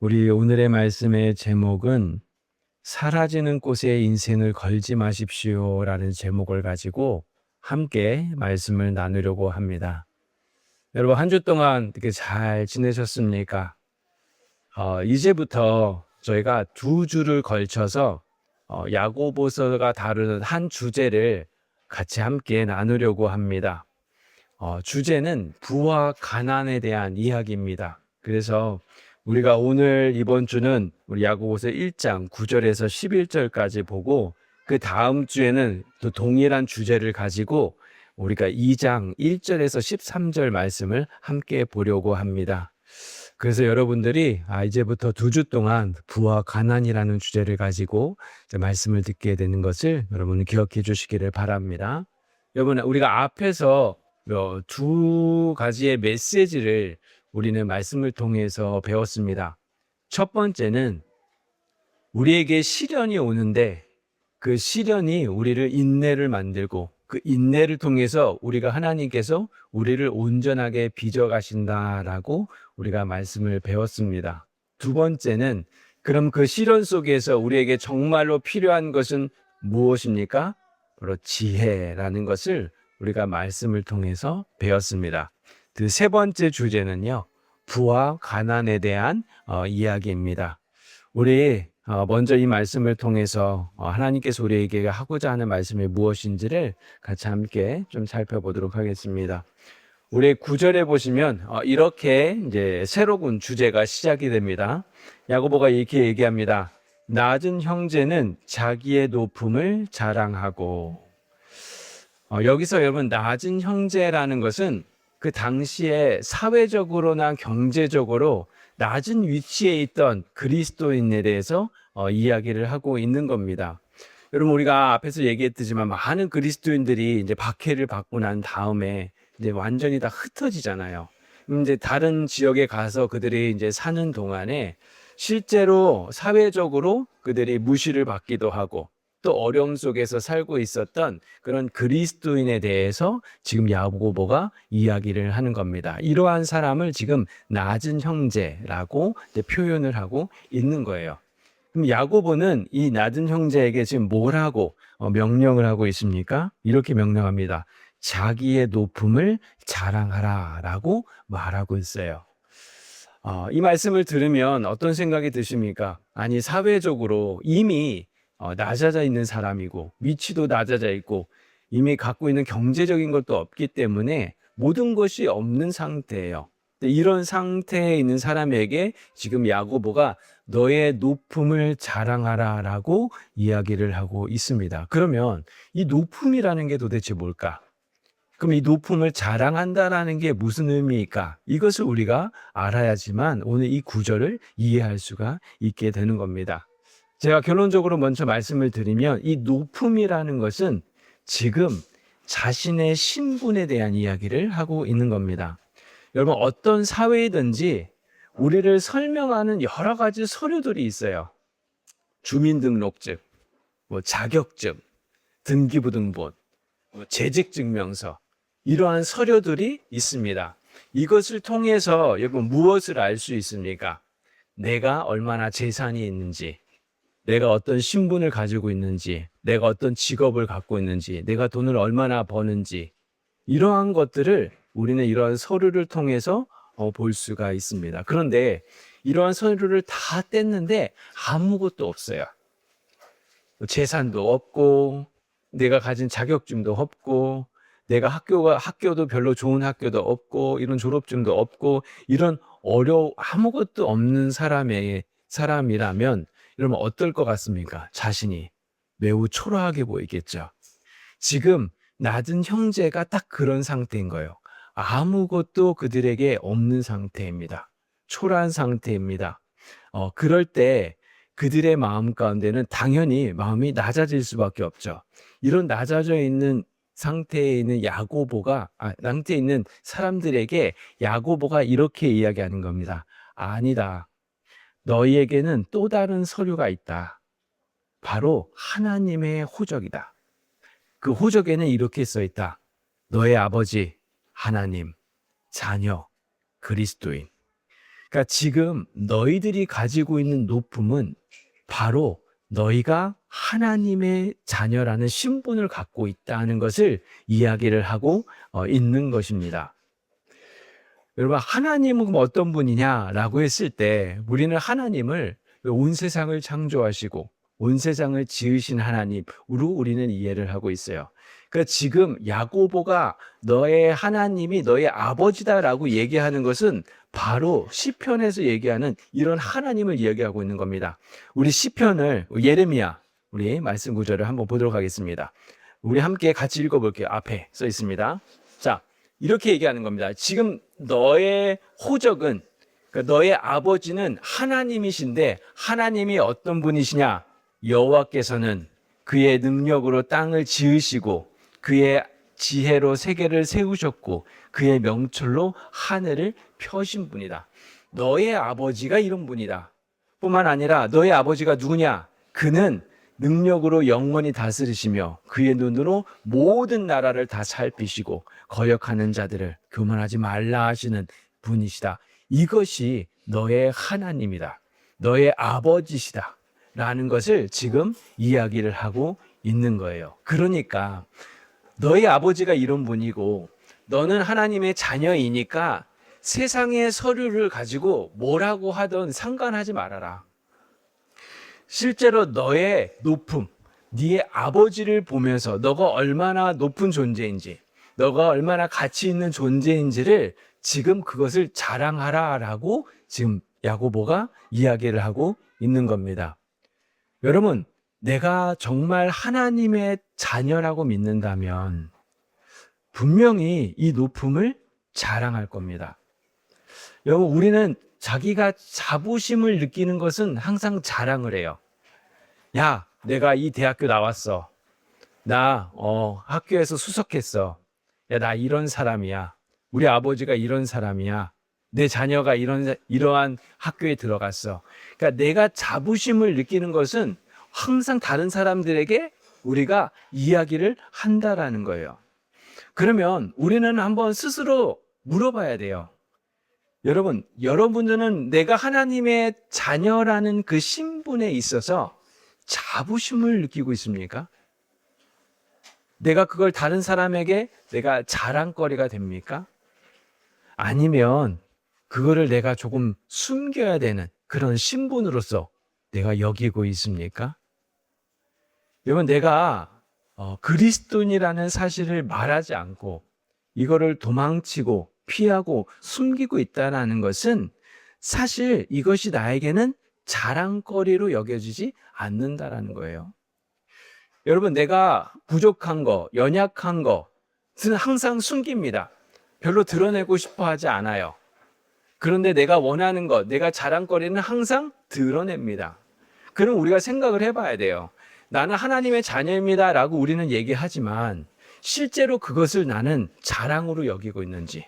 우리 오늘의 말씀의 제목은 사라지는 꽃에 인생을 걸지 마십시오라는 제목을 가지고 함께 말씀을 나누려고 합니다. 여러분 한 주 동안 어떻게 잘 지내셨습니까? 이제부터 저희가 두 주를 걸쳐서 야고보서가 다루는 한 주제를 같이 함께 나누려고 합니다. 주제는 부와 가난에 대한 이야기입니다. 그래서 우리가 오늘 이번 주는 우리 야고보서 1장 9절에서 11절까지 보고 그 다음 주에는 또 동일한 주제를 가지고 우리가 2장 1절에서 13절 말씀을 함께 보려고 합니다. 그래서 여러분들이 이제부터 두 주 동안 부와 가난이라는 주제를 가지고 말씀을 듣게 되는 것을 여러분 기억해 주시기를 바랍니다. 여러분 우리가 앞에서 두 가지의 메시지를 우리는 말씀을 통해서 배웠습니다. 첫 번째는 우리에게 시련이 오는데 그 시련이 우리를 인내를 만들고 그 인내를 통해서 우리가 하나님께서 우리를 온전하게 빚어가신다라고 우리가 말씀을 배웠습니다. 두 번째는 그럼 그 시련 속에서 우리에게 정말로 필요한 것은 무엇입니까? 바로 지혜라는 것을 우리가 말씀을 통해서 배웠습니다. 그 세 번째 주제는요, 부와 가난에 대한 이야기입니다. 우리 먼저 이 말씀을 통해서 하나님께서 우리에게 하고자 하는 말씀이 무엇인지를 같이 함께 좀 살펴보도록 하겠습니다. 우리 9절에 보시면 이렇게 이제 새로운 주제가 시작이 됩니다. 야고보가 이렇게 얘기합니다. 낮은 형제는 자기의 높음을 자랑하고. 여기서 여러분 낮은 형제라는 것은 그 당시에 사회적으로나 경제적으로 낮은 위치에 있던 그리스도인에 대해서 이야기를 하고 있는 겁니다. 여러분 우리가 앞에서 얘기했지만 많은 그리스도인들이 이제 박해를 받고 난 다음에 이제 완전히 다 흩어지잖아요. 이제 다른 지역에 가서 그들이 이제 사는 동안에 실제로 사회적으로 그들이 무시를 받기도 하고 또 어려움 속에서 살고 있었던 그런 그리스도인에 대해서 지금 야고보가 이야기를 하는 겁니다. 이러한 사람을 지금 낮은 형제라고 표현을 하고 있는 거예요. 그럼 야고보는 이 낮은 형제에게 지금 뭐라고 명령을 하고 있습니까? 이렇게 명령합니다. 자기의 높음을 자랑하라라고 말하고 있어요. 이 말씀을 들으면 어떤 생각이 드십니까? 아니 사회적으로 이미 낮아져 있는 사람이고 위치도 낮아져 있고 이미 갖고 있는 경제적인 것도 없기 때문에 모든 것이 없는 상태예요. 이런 상태에 있는 사람에게 지금 야고보가 너의 높음을 자랑하라라고 이야기를 하고 있습니다. 그러면 이 높음이라는 게 도대체 뭘까? 그럼 이 높음을 자랑한다라는 게 무슨 의미일까? 이것을 우리가 알아야지만 오늘 이 구절을 이해할 수가 있게 되는 겁니다. 제가 결론적으로 먼저 말씀을 드리면 이 높음이라는 것은 지금 자신의 신분에 대한 이야기를 하고 있는 겁니다. 여러분 어떤 사회이든지 우리를 설명하는 여러 가지 서류들이 있어요. 주민등록증, 자격증, 등기부등본, 재직증명서 이러한 서류들이 있습니다. 이것을 통해서 여러분 무엇을 알 수 있습니까? 내가 얼마나 재산이 있는지, 내가 어떤 신분을 가지고 있는지, 내가 어떤 직업을 갖고 있는지, 내가 돈을 얼마나 버는지 이러한 것들을 우리는 이러한 서류를 통해서 볼 수가 있습니다. 그런데 이러한 서류를 다 뗐는데 아무것도 없어요. 재산도 없고 내가 가진 자격증도 없고 내가 학교도 별로 좋은 학교도 없고 이런 졸업증도 없고 이런 아무것도 없는 사람이라면 여러분 어떨 것 같습니까? 자신이 매우 초라하게 보이겠죠. 지금 낮은 형제가 딱 그런 상태인 거예요. 아무것도 그들에게 없는 상태입니다. 초라한 상태입니다. 그럴 때 그들의 마음 가운데는 당연히 마음이 낮아질 수밖에 없죠. 이런 낮아져 있는 상태에 있는 상태에 있는 사람들에게 야고보가 이렇게 이야기하는 겁니다. 아니다. 너희에게는 또 다른 서류가 있다. 바로 하나님의 호적이다. 그 호적에는 이렇게 써 있다. 너의 아버지, 하나님, 자녀, 그리스도인. 그러니까 지금 너희들이 가지고 있는 높음은 바로 너희가 하나님의 자녀라는 신분을 갖고 있다는 것을 이야기를 하고 있는 것입니다. 여러분, 하나님은 어떤 분이냐라고 했을 때 우리는 하나님을 온 세상을 창조하시고 온 세상을 지으신 하나님으로 우리는 이해를 하고 있어요. 그러니까 지금 야고보가 너의 하나님이 너의 아버지다라고 얘기하는 것은 바로 시편에서 얘기하는 이런 하나님을 이야기하고 있는 겁니다. 우리 시편을 예레미야 우리 말씀 구절을 한번 보도록 하겠습니다. 우리 함께 같이 읽어볼게요. 앞에 써 있습니다. 자, 이렇게 얘기하는 겁니다. 지금 너의 호적은, 그러니까 너의 아버지는 하나님이신데 하나님이 어떤 분이시냐? 여호와께서는 그의 능력으로 땅을 지으시고 그의 지혜로 세계를 세우셨고 그의 명철로 하늘을 펴신 분이다. 너의 아버지가 이런 분이다. 뿐만 아니라 너의 아버지가 누구냐? 그는 능력으로 영원히 다스리시며 그의 눈으로 모든 나라를 다 살피시고 거역하는 자들을 교만하지 말라 하시는 분이시다. 이것이 너의 하나님이다. 너의 아버지시다. 라는 것을 지금 이야기를 하고 있는 거예요. 그러니까 너희 아버지가 이런 분이고 너는 하나님의 자녀이니까 세상의 서류를 가지고 뭐라고 하든 상관하지 말아라. 실제로 너의 높음, 네의 아버지를 보면서 너가 얼마나 높은 존재인지, 너가 얼마나 가치 있는 존재인지를 지금 그것을 자랑하라라고 지금 야고보가 이야기를 하고 있는 겁니다. 여러분, 내가 정말 하나님의 자녀라고 믿는다면 분명히 이 높음을 자랑할 겁니다. 여러분, 우리는 자기가 자부심을 느끼는 것은 항상 자랑을 해요. 야, 내가 이 대학교 나왔어. 나 학교에서 수석했어. 야, 나 이런 사람이야. 우리 아버지가 이런 사람이야. 내 자녀가 이러한 학교에 들어갔어. 그러니까 내가 자부심을 느끼는 것은 항상 다른 사람들에게 우리가 이야기를 한다라는 거예요. 그러면 우리는 한번 스스로 물어봐야 돼요. 여러분들은 내가 하나님의 자녀라는 그 신분에 있어서 자부심을 느끼고 있습니까? 내가 그걸 다른 사람에게 내가 자랑거리가 됩니까? 아니면 그거를 내가 조금 숨겨야 되는 그런 신분으로서 내가 여기고 있습니까? 여러분, 내가 그리스도인이라는 사실을 말하지 않고 이거를 도망치고 피하고 숨기고 있다는 것은 사실 이것이 나에게는 자랑거리로 여겨지지 않는다라는 거예요. 여러분, 내가 부족한 거, 연약한 것은 항상 숨깁니다. 별로 드러내고 싶어 하지 않아요. 그런데 내가 원하는 것, 내가 자랑거리는 항상 드러냅니다. 그럼 우리가 생각을 해봐야 돼요. 나는 하나님의 자녀입니다 라고 우리는 얘기하지만 실제로 그것을 나는 자랑으로 여기고 있는지,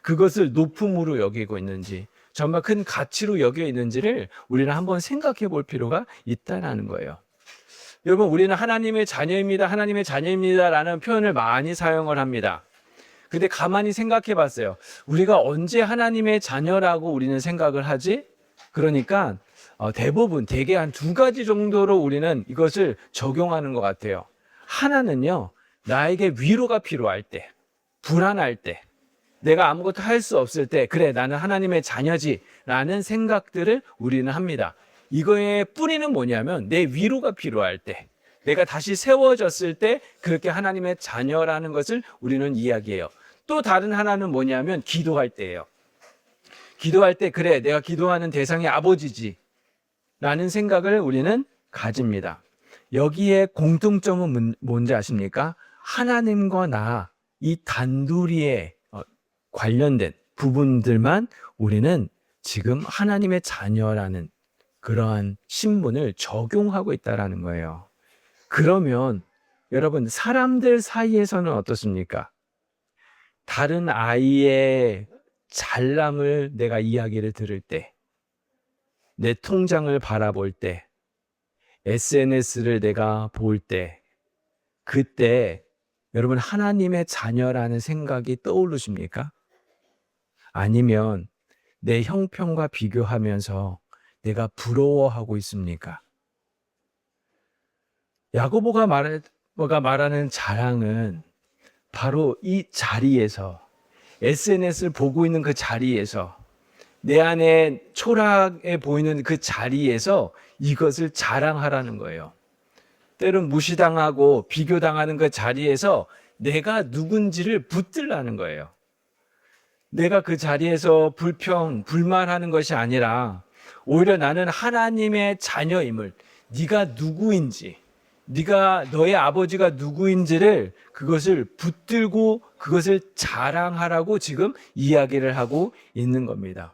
그것을 높음으로 여기고 있는지, 정말 큰 가치로 여겨 있는지를 우리는 한번 생각해 볼 필요가 있다는 거예요. 여러분, 우리는 하나님의 자녀입니다, 하나님의 자녀입니다라는 표현을 많이 사용을 합니다. 근데 가만히 생각해 봤어요. 우리가 언제 하나님의 자녀라고 우리는 생각을 하지? 그러니까 대부분 대개 한 두 가지 정도로 우리는 이것을 적용하는 것 같아요. 하나는요, 나에게 위로가 필요할 때, 불안할 때, 내가 아무것도 할 수 없을 때, 그래, 나는 하나님의 자녀지 라는 생각들을 우리는 합니다. 이거의 뿌리는 뭐냐면 내 위로가 필요할 때, 내가 다시 세워졌을 때 그렇게 하나님의 자녀라는 것을 우리는 이야기해요. 또 다른 하나는 뭐냐면 기도할 때예요. 기도할 때, 그래, 내가 기도하는 대상이 아버지지 라는 생각을 우리는 가집니다. 여기에 공통점은 뭔지 아십니까? 하나님과 나, 이 단둘이에 관련된 부분들만 우리는 지금 하나님의 자녀라는 그러한 신분을 적용하고 있다는 거예요. 그러면 여러분, 사람들 사이에서는 어떻습니까? 다른 아이의 잘남을 내가 이야기를 들을 때, 내 통장을 바라볼 때, SNS를 내가 볼 때, 그때 여러분, 하나님의 자녀라는 생각이 떠오르십니까? 아니면 내 형편과 비교하면서 내가 부러워하고 있습니까? 야고보가 말하는 자랑은 바로 이 자리에서, SNS를 보고 있는 그 자리에서, 내 안에 초라해 보이는 그 자리에서 이것을 자랑하라는 거예요. 때론 무시당하고 비교당하는 그 자리에서 내가 누군지를 붙들라는 거예요. 내가 그 자리에서 불만하는 것이 아니라 오히려 나는 하나님의 자녀임을, 네가 누구인지, 너의 아버지가 누구인지를 그것을 붙들고 그것을 자랑하라고 지금 이야기를 하고 있는 겁니다.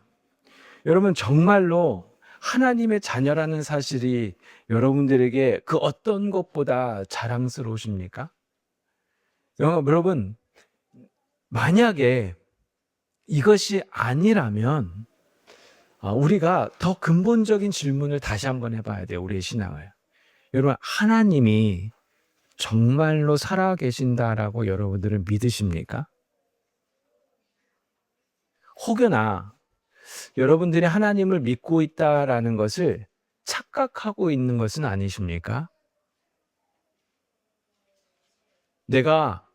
여러분, 정말로 하나님의 자녀라는 사실이 여러분들에게 그 어떤 것보다 자랑스러우십니까? 여러분, 만약에 이것이 아니라면 우리가 더 근본적인 질문을 다시 한번 해봐야 돼요. 우리의 신앙을. 여러분, 하나님이 정말로 살아계신다라고 여러분들은 믿으십니까? 혹여나 여러분들이 하나님을 믿고 있다라는 것을 착각하고 있는 것은 아니십니까? 내가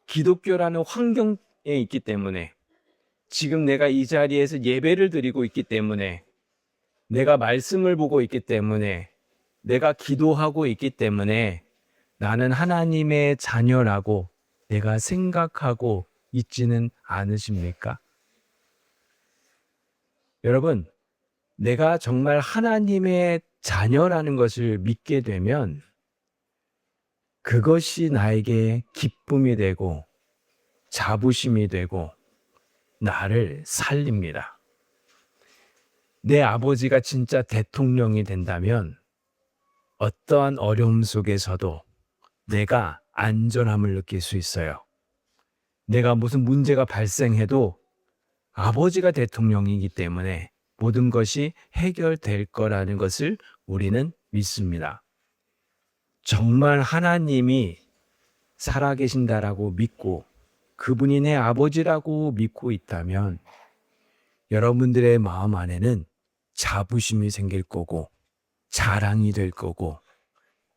기독교라는 환경에 있기 때문에, 지금 내가 이 자리에서 예배를 드리고 있기 때문에, 내가 말씀을 보고 있기 때문에, 내가 기도하고 있기 때문에 나는 하나님의 자녀라고 내가 생각하고 있지는 않으십니까? 여러분, 내가 정말 하나님의 자녀라는 것을 믿게 되면 그것이 나에게 기쁨이 되고 자부심이 되고 나를 살립니다. 내 아버지가 진짜 대통령이 된다면 어떠한 어려움 속에서도 내가 안전함을 느낄 수 있어요. 내가 무슨 문제가 발생해도 아버지가 대통령이기 때문에 모든 것이 해결될 거라는 것을 우리는 믿습니다. 정말 하나님이 살아계신다라고 믿고 그분이 내 아버지라고 믿고 있다면 여러분들의 마음 안에는 자부심이 생길 거고 자랑이 될 거고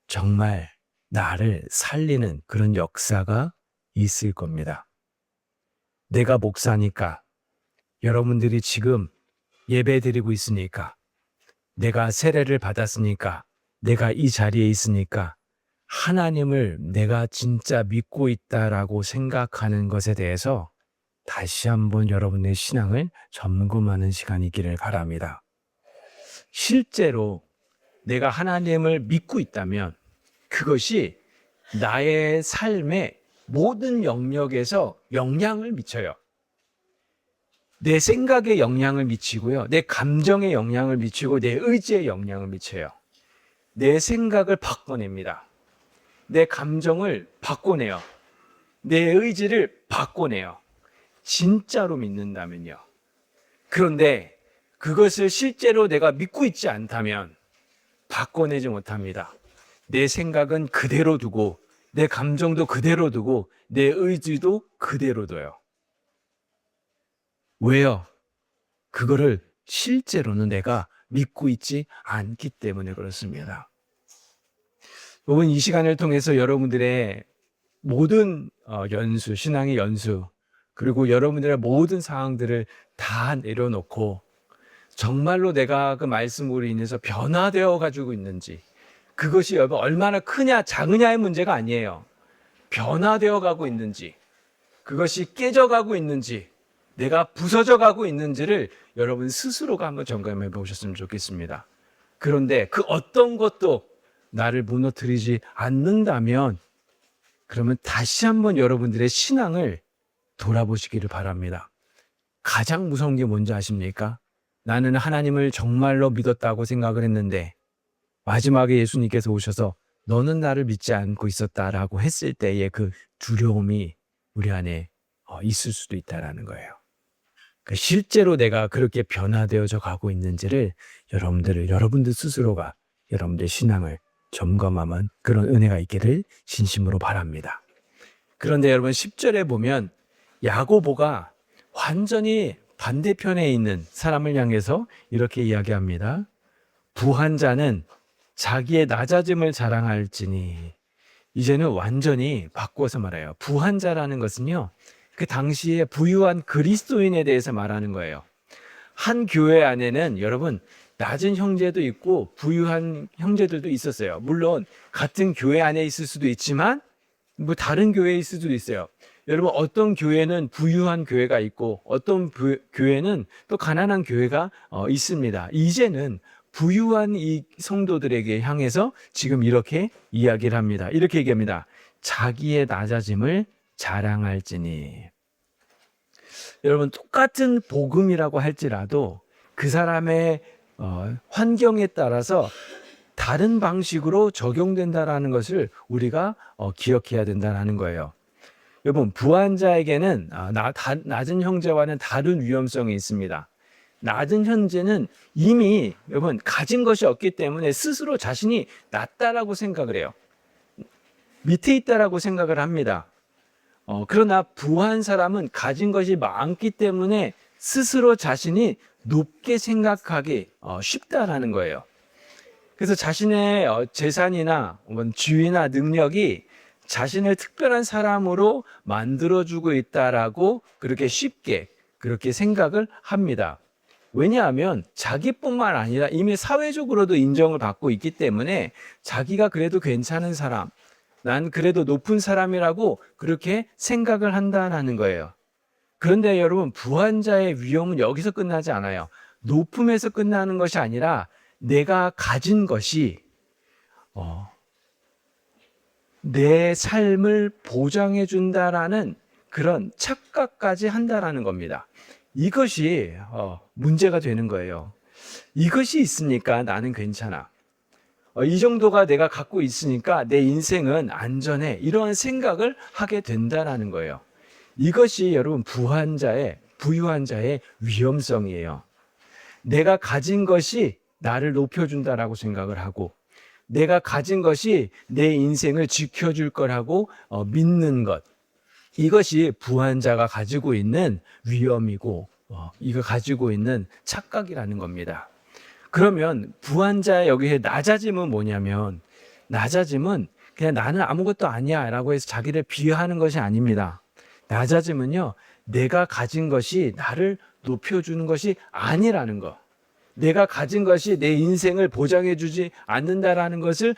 정말 나를 살리는 그런 역사가 있을 겁니다. 내가 목사니까, 여러분들이 지금 예배 드리고 있으니까, 내가 세례를 받았으니까, 내가 이 자리에 있으니까 하나님을 내가 진짜 믿고 있다라고 생각하는 것에 대해서 다시 한번 여러분의 신앙을 점검하는 시간이 있기를 바랍니다. 실제로 내가 하나님을 믿고 있다면 그것이 나의 삶의 모든 영역에서 영향을 미쳐요. 내 생각에 영향을 미치고요. 내 감정에 영향을 미치고 내 의지에 영향을 미쳐요. 내 생각을 바꿔냅니다. 내 감정을 바꿔내요. 내 의지를 바꿔내요. 진짜로 믿는다면요. 그런데 그것을 실제로 내가 믿고 있지 않다면 바꿔내지 못합니다. 내 생각은 그대로 두고 내 감정도 그대로 두고 내 의지도 그대로 둬요. 왜요? 그거를 실제로는 내가 믿고 있지 않기 때문에 그렇습니다. 여러분, 이 시간을 통해서 여러분들의 모든 연수, 신앙의 연수, 그리고 여러분들의 모든 상황들을 다 내려놓고 정말로 내가 그 말씀으로 인해서 변화되어 가지고 있는지, 그것이 여러분 얼마나 크냐 작으냐의 문제가 아니에요. 변화되어 가고 있는지, 그것이 깨져가고 있는지, 내가 부서져 가고 있는지를 여러분 스스로가 한번 점검해 보셨으면 좋겠습니다. 그런데 그 어떤 것도 나를 무너뜨리지 않는다면 그러면 다시 한번 여러분들의 신앙을 돌아보시기를 바랍니다. 가장 무서운 게 뭔지 아십니까? 나는 하나님을 정말로 믿었다고 생각을 했는데 마지막에 예수님께서 오셔서 너는 나를 믿지 않고 있었다라고 했을 때의 그 두려움이 우리 안에 있을 수도 있다라는 거예요. 그러니까 실제로 내가 그렇게 변화되어져 가고 있는지를 여러분들 스스로가 여러분들 신앙을 점검하면 그런 은혜가 있기를 진심으로 바랍니다. 그런데 여러분 10절에 보면 야고보가 완전히 반대편에 있는 사람을 향해서 이렇게 이야기합니다. 부한 자는 자기의 낮아짐을 자랑할지니. 이제는 완전히 바꿔서 말해요. 부한 자라는 것은요, 그 당시에 부유한 그리스도인에 대해서 말하는 거예요. 한 교회 안에는 여러분 낮은 형제도 있고 부유한 형제들도 있었어요. 물론 같은 교회 안에 있을 수도 있지만 뭐 다른 교회에 있을 수도 있어요. 여러분 어떤 교회는 부유한 교회가 있고 어떤 교회는 또 가난한 교회가 있습니다. 이제는 부유한 이 성도들에게 향해서 지금 이렇게 이야기를 합니다. 이렇게 얘기합니다. 자기의 낮아짐을 자랑할지니. 여러분 똑같은 복음이라고 할지라도 그 사람의 환경에 따라서 다른 방식으로 적용된다라는 것을 우리가 기억해야 된다는 거예요. 여러분 부한 자에게는 낮은 형제와는 다른 위험성이 있습니다. 낮은 형제는 이미 여러분 가진 것이 없기 때문에 스스로 자신이 낮다라고 생각을 해요. 밑에 있다라고 생각을 합니다. 그러나 부한 사람은 가진 것이 많기 때문에 스스로 자신이 높게 생각하기 쉽다라는 거예요. 그래서 자신의 재산이나 지위나 능력이 자신을 특별한 사람으로 만들어주고 있다라고 그렇게 쉽게 그렇게 생각을 합니다. 왜냐하면 자기뿐만 아니라 이미 사회적으로도 인정을 받고 있기 때문에 자기가 그래도 괜찮은 사람, 난 그래도 높은 사람이라고 그렇게 생각을 한다는 거예요. 그런데 여러분 부한 자의 위험은 여기서 끝나지 않아요. 높음에서 끝나는 것이 아니라 내가 가진 것이 내 삶을 보장해 준다라는 그런 착각까지 한다라는 겁니다. 이것이 문제가 되는 거예요. 이것이 있으니까 나는 괜찮아. 이 정도가 내가 갖고 있으니까 내 인생은 안전해. 이러한 생각을 하게 된다라는 거예요. 이것이 여러분 부유한 자의 위험성이에요. 내가 가진 것이 나를 높여준다라고 생각을 하고 내가 가진 것이 내 인생을 지켜줄 거라고 믿는 것. 이것이 부한 자가 가지고 있는 위험이고 이거 가지고 있는 착각이라는 겁니다. 그러면 부한 자의 여기에 낮아짐은 뭐냐면 낮아짐은 그냥 나는 아무것도 아니야 라고 해서 자기를 비하하는 것이 아닙니다. 낮아짐은요, 내가 가진 것이 나를 높여주는 것이 아니라는 것. 내가 가진 것이 내 인생을 보장해 주지 않는다라는 것을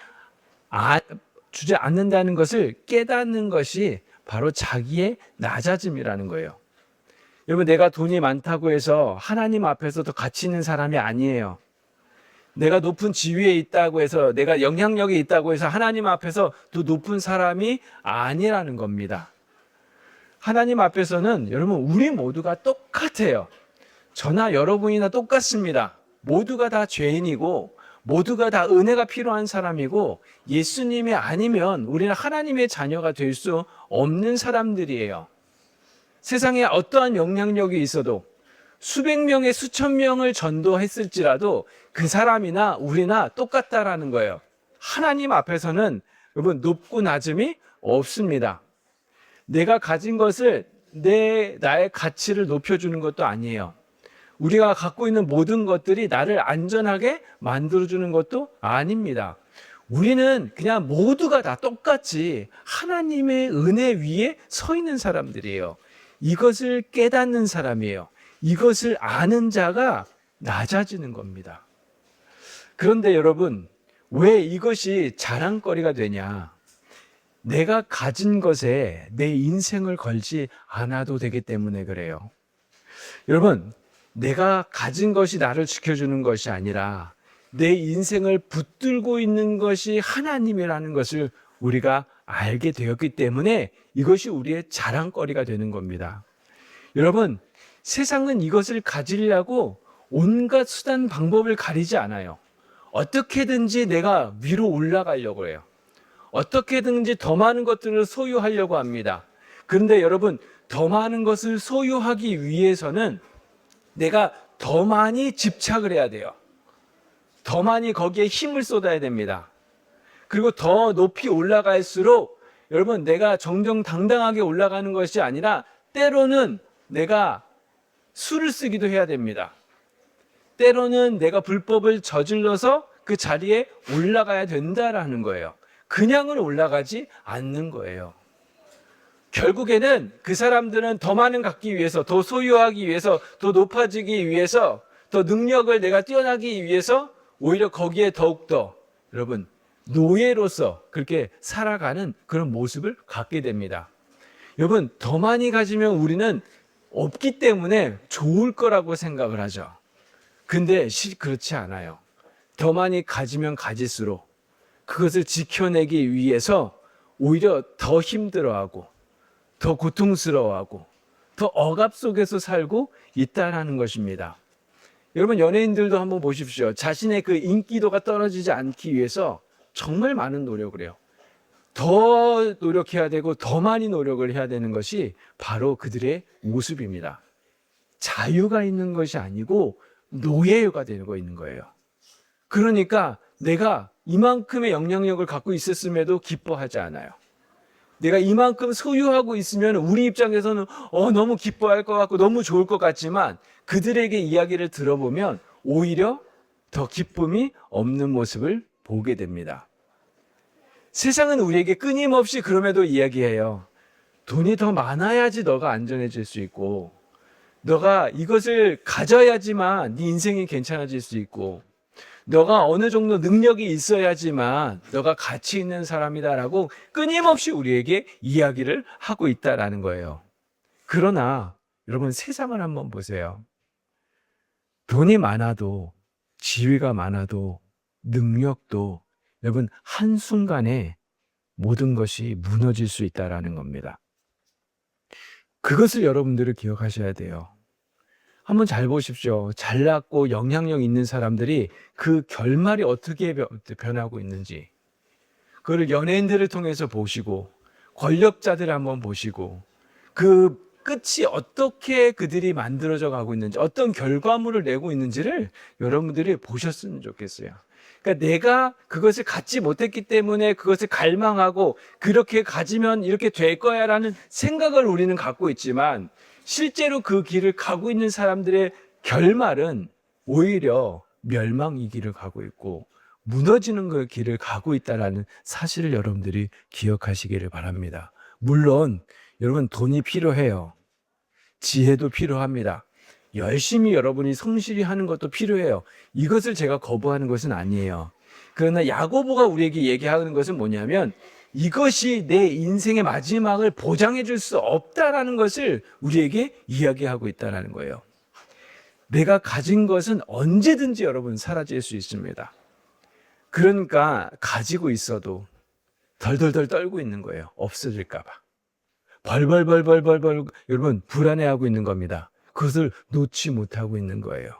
주지 않는다는 것을 깨닫는 것이 바로 자기의 낮아짐이라는 거예요. 여러분 내가 돈이 많다고 해서 하나님 앞에서 더 가치 있는 사람이 아니에요. 내가 높은 지위에 있다고 해서 내가 영향력이 있다고 해서 하나님 앞에서 더 높은 사람이 아니라는 겁니다. 하나님 앞에서는 여러분 우리 모두가 똑같아요. 저나 여러분이나 똑같습니다. 모두가 다 죄인이고 모두가 다 은혜가 필요한 사람이고 예수님이 아니면 우리는 하나님의 자녀가 될 수 없는 사람들이에요. 세상에 어떠한 영향력이 있어도 수백 명의 수천 명을 전도했을지라도 그 사람이나 우리나 똑같다라는 거예요. 하나님 앞에서는 여러분 높고 낮음이 없습니다. 내가 가진 것을 나의 가치를 높여주는 것도 아니에요. 우리가 갖고 있는 모든 것들이 나를 안전하게 만들어주는 것도 아닙니다. 우리는 그냥 모두가 다 똑같이 하나님의 은혜 위에 서 있는 사람들이에요. 이것을 깨닫는 사람이에요. 이것을 아는 자가 낮아지는 겁니다. 그런데 여러분, 왜 이것이 자랑거리가 되냐? 내가 가진 것에 내 인생을 걸지 않아도 되기 때문에 그래요. 여러분, 내가 가진 것이 나를 지켜주는 것이 아니라 내 인생을 붙들고 있는 것이 하나님이라는 것을 우리가 알게 되었기 때문에 이것이 우리의 자랑거리가 되는 겁니다. 여러분, 세상은 이것을 가지려고 온갖 수단 방법을 가리지 않아요. 어떻게든지 내가 위로 올라가려고 해요. 어떻게든지 더 많은 것들을 소유하려고 합니다. 그런데 여러분, 더 많은 것을 소유하기 위해서는 내가 더 많이 집착을 해야 돼요. 더 많이 거기에 힘을 쏟아야 됩니다. 그리고 더 높이 올라갈수록 여러분 내가 정정당당하게 올라가는 것이 아니라 때로는 내가 수를 쓰기도 해야 됩니다. 때로는 내가 불법을 저질러서 그 자리에 올라가야 된다라는 거예요. 그냥은 올라가지 않는 거예요. 결국에는 그 사람들은 더 많은 갖기 위해서, 더 소유하기 위해서, 더 높아지기 위해서, 더 능력을 내가 뛰어나기 위해서 오히려 거기에 더욱더 여러분 노예로서 그렇게 살아가는 그런 모습을 갖게 됩니다. 여러분 더 많이 가지면 우리는 없기 때문에 좋을 거라고 생각을 하죠. 근데 그렇지 않아요. 더 많이 가지면 가질수록 그것을 지켜내기 위해서 오히려 더 힘들어하고 더 고통스러워하고 더 억압 속에서 살고 있다는 것입니다. 여러분 연예인들도 한번 보십시오. 자신의 그 인기도가 떨어지지 않기 위해서 정말 많은 노력을 해요. 더 노력해야 되고 더 많이 노력을 해야 되는 것이 바로 그들의 모습입니다. 자유가 있는 것이 아니고 노예가 되고 있는 거예요. 그러니까 내가 이만큼의 영향력을 갖고 있었음에도 기뻐하지 않아요. 내가 이만큼 소유하고 있으면 우리 입장에서는 너무 기뻐할 것 같고 너무 좋을 것 같지만 그들에게 이야기를 들어보면 오히려 더 기쁨이 없는 모습을 보게 됩니다. 세상은 우리에게 끊임없이 그럼에도 이야기해요. 돈이 더 많아야지 너가 안전해질 수 있고 너가 이것을 가져야지만 네 인생이 괜찮아질 수 있고 너가 어느 정도 능력이 있어야지만 너가 가치 있는 사람이다라고 끊임없이 우리에게 이야기를 하고 있다라는 거예요. 그러나 여러분 세상을 한번 보세요. 돈이 많아도 지위가 많아도 능력도 여러분 한순간에 모든 것이 무너질 수 있다라는 겁니다. 그것을 여러분들이 기억하셔야 돼요. 한번 잘 보십시오. 잘났고 영향력 있는 사람들이 그 결말이 어떻게 변하고 있는지 그걸 연예인들을 통해서 보시고 권력자들을 한번 보시고 그 끝이 어떻게 그들이 만들어져 가고 있는지 어떤 결과물을 내고 있는지를 여러분들이 보셨으면 좋겠어요. 그러니까 내가 그것을 갖지 못했기 때문에 그것을 갈망하고 그렇게 가지면 이렇게 될 거야 라는 생각을 우리는 갖고 있지만 실제로 그 길을 가고 있는 사람들의 결말은 오히려 멸망의 길을 가고 있고 무너지는 그 길을 가고 있다는 사실을 여러분들이 기억하시기를 바랍니다. 물론 여러분 돈이 필요해요. 지혜도 필요합니다. 열심히 여러분이 성실히 하는 것도 필요해요. 이것을 제가 거부하는 것은 아니에요. 그러나 야고보가 우리에게 얘기하는 것은 뭐냐면 이것이 내 인생의 마지막을 보장해 줄 수 없다라는 것을 우리에게 이야기하고 있다는 거예요. 내가 가진 것은 언제든지 여러분 사라질 수 있습니다. 그러니까 가지고 있어도 덜덜덜 떨고 있는 거예요. 없어질까 봐. 벌벌벌벌벌벌 여러분 불안해하고 있는 겁니다. 그것을 놓지 못하고 있는 거예요.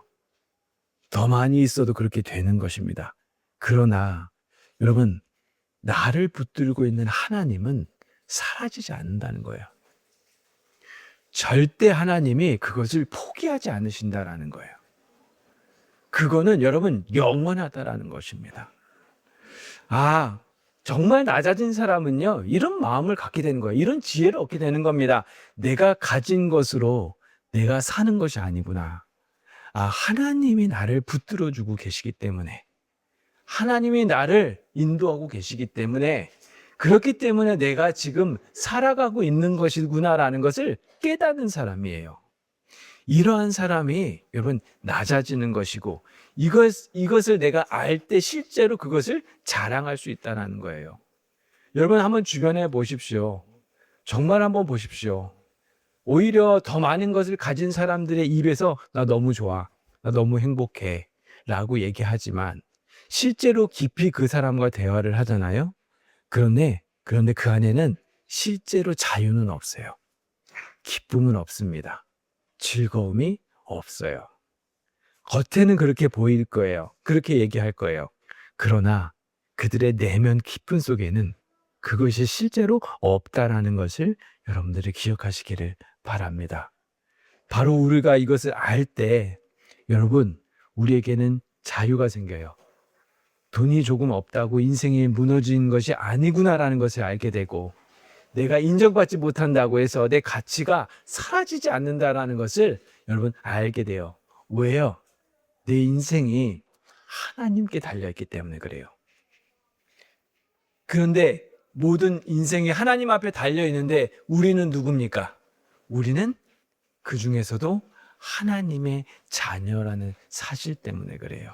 더 많이 있어도 그렇게 되는 것입니다. 그러나 여러분 나를 붙들고 있는 하나님은 사라지지 않는다는 거예요. 절대 하나님이 그것을 포기하지 않으신다라는 거예요. 그거는 여러분 영원하다라는 것입니다. 정말 낮아진 사람은요 이런 마음을 갖게 되는 거예요. 이런 지혜를 얻게 되는 겁니다. 내가 가진 것으로 내가 사는 것이 아니구나. 하나님이 나를 붙들어주고 계시기 때문에 하나님이 나를 인도하고 계시기 때문에 그렇기 때문에 내가 지금 살아가고 있는 것이구나라는 것을 깨닫는 사람이에요. 이러한 사람이 여러분 낮아지는 것이고 이것을 내가 알 때 실제로 그것을 자랑할 수 있다는 거예요. 여러분 한번 주변에 보십시오. 정말 한번 보십시오. 오히려 더 많은 것을 가진 사람들의 입에서 나 너무 좋아, 나 너무 행복해 라고 얘기하지만 실제로 깊이 그 사람과 대화를 하잖아요. 그런데 그 안에는 실제로 자유는 없어요. 기쁨은 없습니다. 즐거움이 없어요. 겉에는 그렇게 보일 거예요. 그렇게 얘기할 거예요. 그러나 그들의 내면 깊은 속에는 그것이 실제로 없다라는 것을 여러분들이 기억하시기를 바랍니다. 바로 우리가 이것을 알 때 여러분 우리에게는 자유가 생겨요. 돈이 조금 없다고 인생이 무너진 것이 아니구나라는 것을 알게 되고 내가 인정받지 못한다고 해서 내 가치가 사라지지 않는다라는 것을 여러분 알게 돼요. 왜요? 내 인생이 하나님께 달려있기 때문에 그래요. 그런데 모든 인생이 하나님 앞에 달려있는데 우리는 누굽니까? 우리는 그 중에서도 하나님의 자녀라는 사실 때문에 그래요.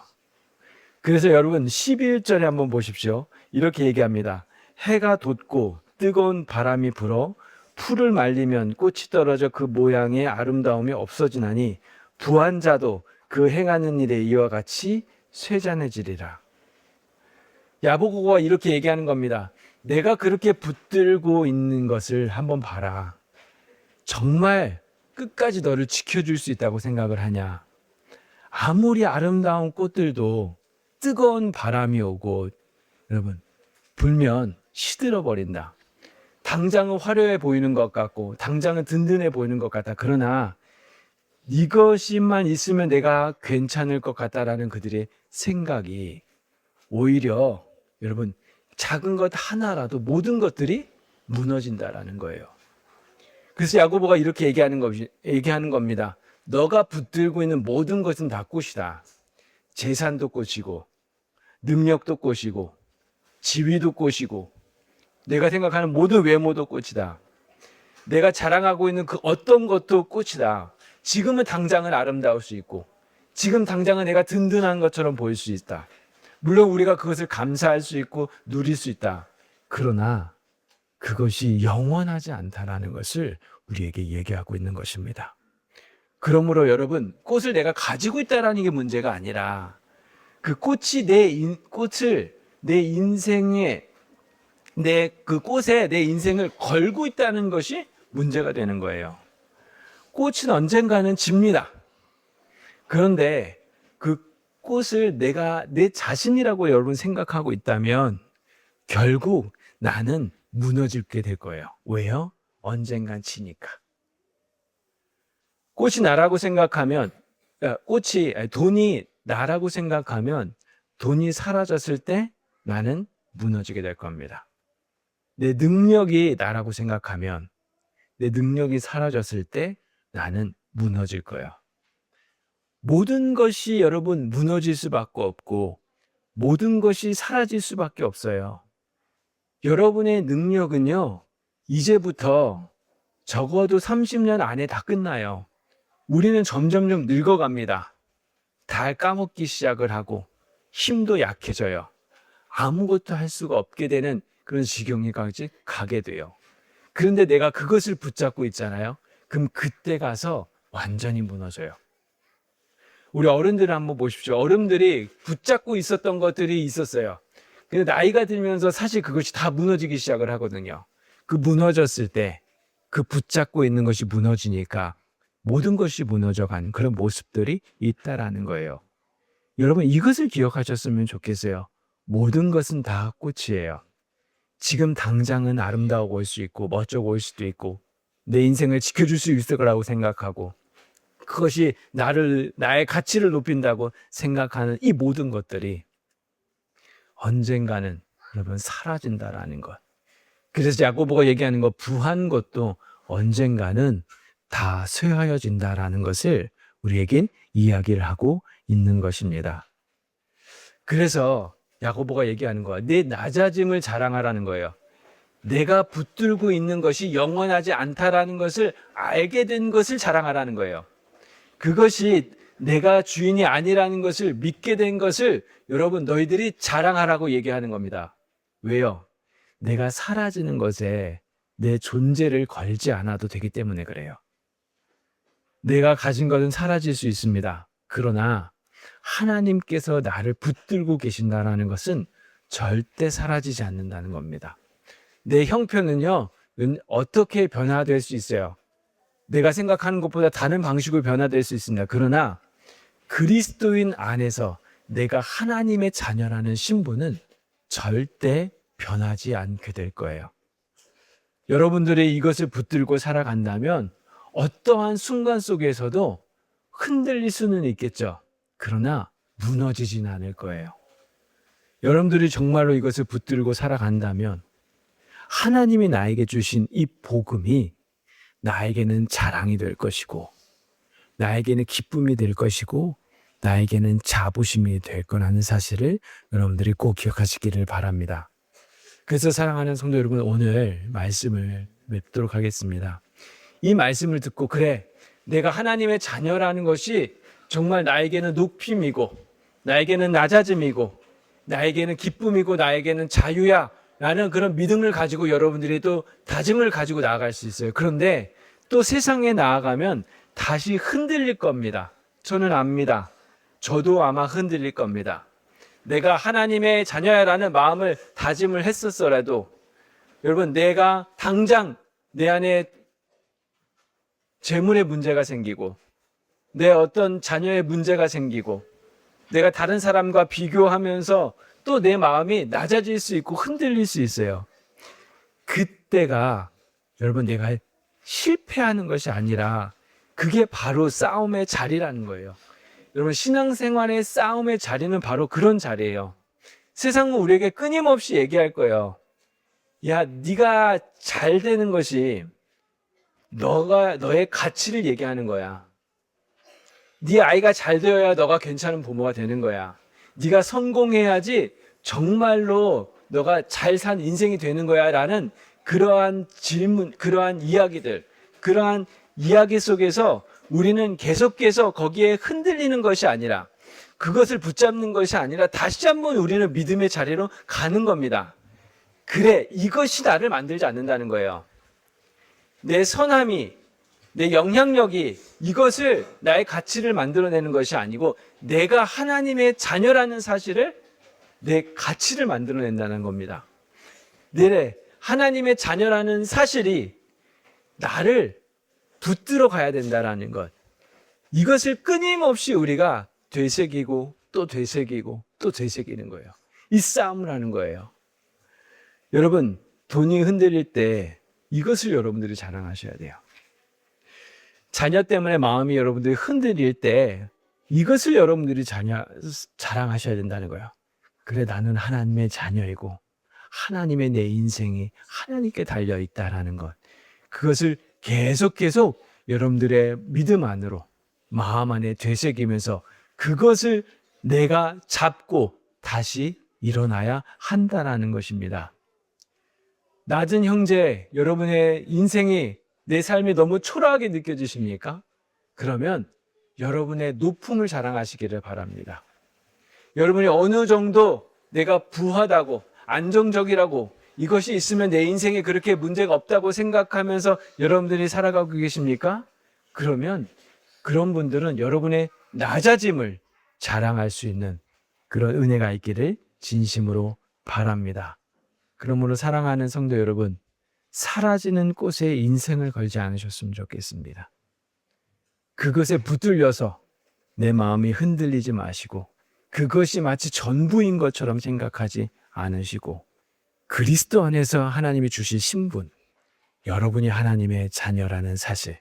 그래서 여러분 11절에 한번 보십시오. 이렇게 얘기합니다. 해가 돋고 뜨거운 바람이 불어 풀을 말리면 꽃이 떨어져 그 모양의 아름다움이 없어지나니 부한 자도 그 행하는 일에 이와 같이 쇠잔해지리라. 야고보가 이렇게 얘기하는 겁니다. 내가 그렇게 붙들고 있는 것을 한번 봐라. 정말 끝까지 너를 지켜줄 수 있다고 생각을 하냐? 아무리 아름다운 꽃들도 뜨거운 바람이 오고 여러분 불면 시들어 버린다. 당장은 화려해 보이는 것 같고 당장은 든든해 보이는 것 같다. 그러나 이것만 있으면 내가 괜찮을 것 같다라는 그들의 생각이 오히려 여러분 작은 것 하나라도 모든 것들이 무너진다라는 거예요. 그래서 야고보가 이렇게 얘기하는 겁니다. 너가 붙들고 있는 모든 것은 다 꽃이다. 재산도 꽃이고 능력도 꽃이고 지위도 꽃이고 내가 생각하는 모든 외모도 꽃이다. 내가 자랑하고 있는 그 어떤 것도 꽃이다. 지금은 당장은 아름다울 수 있고 지금 당장은 내가 든든한 것처럼 보일 수 있다. 물론 우리가 그것을 감사할 수 있고 누릴 수 있다. 그러나 그것이 영원하지 않다라는 것을 우리에게 얘기하고 있는 것입니다. 그러므로 여러분 꽃을 내가 가지고 있다라는 게 문제가 아니라 그 꽃이 꽃을 내 인생에 그 꽃에 내 인생을 걸고 있다는 것이 문제가 되는 거예요. 꽃은 언젠가는 집니다. 그런데 그 꽃을 내가 내 자신이라고 여러분 생각하고 있다면 결국 나는 무너지게 될 거예요. 왜요? 언젠간 지니까. 꽃이 나라고 생각하면 돈이 나라고 생각하면 돈이 사라졌을 때 나는 무너지게 될 겁니다. 내 능력이 나라고 생각하면 내 능력이 사라졌을 때 나는 무너질 거야. 모든 것이 여러분 무너질 수밖에 없고 모든 것이 사라질 수밖에 없어요. 여러분의 능력은요, 이제부터 적어도 30년 안에 다 끝나요. 우리는 점점점 늙어갑니다. 다 까먹기 시작을 하고 힘도 약해져요. 아무것도 할 수가 없게 되는 그런 지경에까지 가게 돼요. 그런데 내가 그것을 붙잡고 있잖아요. 그럼 그때 가서 완전히 무너져요. 우리 어른들을 한번 보십시오. 어른들이 붙잡고 있었던 것들이 있었어요. 근데 나이가 들면서 사실 그것이 다 무너지기 시작을 하거든요. 그 무너졌을 때 그 붙잡고 있는 것이 무너지니까 모든 것이 무너져가는 그런 모습들이 있다라는 거예요. 여러분 이것을 기억하셨으면 좋겠어요. 모든 것은 다 꽃이에요. 지금 당장은 아름다워 보일 수 있고 멋져 보일 수도 있고 내 인생을 지켜줄 수 있을 거라고 생각하고 그것이 나의 가치를 높인다고 생각하는 이 모든 것들이 언젠가는 여러분 사라진다라는 것. 그래서 야고보가 얘기하는 것 부한 것도 언젠가는 다 쇠하여진다라는 것을 우리에겐 이야기를 하고 있는 것입니다. 그래서 야고보가 얘기하는 거야. 내 낮아짐을 자랑하라는 거예요. 내가 붙들고 있는 것이 영원하지 않다라는 것을 알게 된 것을 자랑하라는 거예요. 그것이 내가 주인이 아니라는 것을 믿게 된 것을 여러분 너희들이 자랑하라고 얘기하는 겁니다. 왜요? 내가 사라지는 것에 내 존재를 걸지 않아도 되기 때문에 그래요. 내가 가진 것은 사라질 수 있습니다. 그러나 하나님께서 나를 붙들고 계신다는 것은 절대 사라지지 않는다는 겁니다. 내 형편은요, 어떻게 변화될 수 있어요? 내가 생각하는 것보다 다른 방식으로 변화될 수 있습니다. 그러나 그리스도인 안에서 내가 하나님의 자녀라는 신분은 절대 변하지 않게 될 거예요. 여러분들이 이것을 붙들고 살아간다면 어떠한 순간 속에서도 흔들릴 수는 있겠죠. 그러나 무너지진 않을 거예요. 여러분들이 정말로 이것을 붙들고 살아간다면 하나님이 나에게 주신 이 복음이 나에게는 자랑이 될 것이고 나에게는 기쁨이 될 것이고 나에게는 자부심이 될 거라는 사실을 여러분들이 꼭 기억하시기를 바랍니다. 그래서 사랑하는 성도 여러분, 오늘 말씀을 맺도록 하겠습니다. 이 말씀을 듣고 그래, 내가 하나님의 자녀라는 것이 정말 나에게는 높임이고 나에게는 낮아짐이고 나에게는 기쁨이고 나에게는 자유야 라는 그런 믿음을 가지고 여러분들이 또 다짐을 가지고 나아갈 수 있어요. 그런데 또 세상에 나아가면 다시 흔들릴 겁니다. 저는 압니다. 저도 아마 흔들릴 겁니다. 내가 하나님의 자녀야라는 마음을 다짐을 했었더라도 여러분, 내가 당장 내 안에 재물의 문제가 생기고 내 어떤 자녀의 문제가 생기고 내가 다른 사람과 비교하면서 또 내 마음이 낮아질 수 있고 흔들릴 수 있어요. 그때가 여러분, 내가 실패하는 것이 아니라 그게 바로 싸움의 자리라는 거예요. 여러분, 신앙생활의 싸움의 자리는 바로 그런 자리예요. 세상은 우리에게 끊임없이 얘기할 거예요. 야, 네가 잘 되는 것이 너의 가치를 얘기하는 거야. 네 아이가 잘 되어야 너가 괜찮은 부모가 되는 거야. 네가 성공해야지 정말로 너가 잘 산 인생이 되는 거야 라는 그러한 질문, 그러한 이야기들, 그러한 이야기 속에서 우리는 계속해서 거기에 흔들리는 것이 아니라 그것을 붙잡는 것이 아니라 다시 한번 우리는 믿음의 자리로 가는 겁니다. 그래, 이것이 나를 만들지 않는다는 거예요. 내 선함이, 내 영향력이 이것을 나의 가치를 만들어내는 것이 아니고 내가 하나님의 자녀라는 사실을 내 가치를 만들어낸다는 겁니다. 내 하나님의 자녀라는 사실이 나를 붙들어 가야 된다는 것. 이것을 끊임없이 우리가 되새기고 또 되새기고 또 되새기는 거예요. 이 싸움을 하는 거예요. 여러분, 돈이 흔들릴 때 이것을 여러분들이 자랑하셔야 돼요. 자녀 때문에 마음이 여러분들이 흔들릴 때 이것을 여러분들이 자랑하셔야 된다는 거예요. 그래, 나는 하나님의 자녀이고 하나님의 내 인생이 하나님께 달려있다라는 것. 그것을 계속 여러분들의 믿음 안으로 마음 안에 되새기면서 그것을 내가 잡고 다시 일어나야 한다라는 것입니다. 낮은 형제, 여러분의 인생이 내 삶이 너무 초라하게 느껴지십니까? 그러면 여러분의 높음을 자랑하시기를 바랍니다. 여러분이 어느 정도 내가 부하다고 안정적이라고 이것이 있으면 내 인생에 그렇게 문제가 없다고 생각하면서 여러분들이 살아가고 계십니까? 그러면 그런 분들은 여러분의 낮아짐을 자랑할 수 있는 그런 은혜가 있기를 진심으로 바랍니다. 그러므로 사랑하는 성도 여러분, 사라지는 꽃에 인생을 걸지 않으셨으면 좋겠습니다. 그것에 붙들려서 내 마음이 흔들리지 마시고 그것이 마치 전부인 것처럼 생각하지 않으시고 그리스도 안에서 하나님이 주신 신분, 여러분이 하나님의 자녀라는 사실,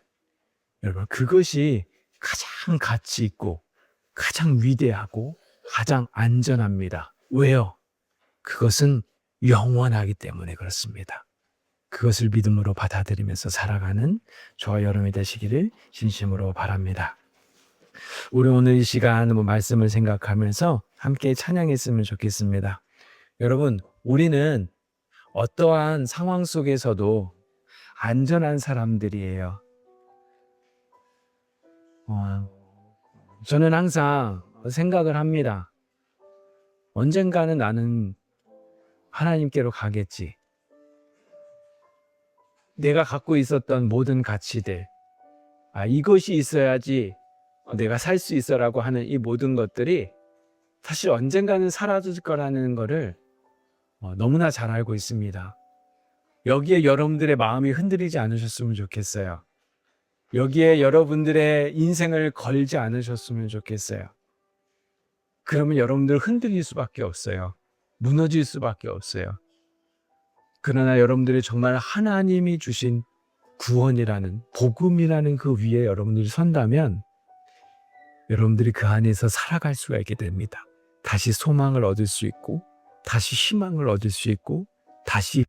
여러분 그것이 가장 가치 있고 가장 위대하고 가장 안전합니다. 왜요? 그것은 영원하기 때문에 그렇습니다. 그것을 믿음으로 받아들이면서 살아가는 저와 여러분이 되시기를 진심으로 바랍니다. 우리 오늘 이 시간 말씀을 생각하면서 함께 찬양했으면 좋겠습니다. 여러분, 우리는 어떠한 상황 속에서도 안전한 사람들이에요. 저는 항상 생각을 합니다. 언젠가는 나는 하나님께로 가겠지. 내가 갖고 있었던 모든 가치들, 이것이 있어야지 내가 살 수 있어라고 하는 이 모든 것들이 사실 언젠가는 사라질 거라는 거를 너무나 잘 알고 있습니다. 여기에 여러분들의 마음이 흔들리지 않으셨으면 좋겠어요. 여기에 여러분들의 인생을 걸지 않으셨으면 좋겠어요. 그러면 여러분들 흔들릴 수밖에 없어요. 무너질 수밖에 없어요. 그러나 여러분들이 정말 하나님이 주신 구원이라는 복음이라는 그 위에 여러분들이 선다면 여러분들이 그 안에서 살아갈 수가 있게 됩니다. 다시 소망을 얻을 수 있고 다시 희망을 얻을 수 있고 다시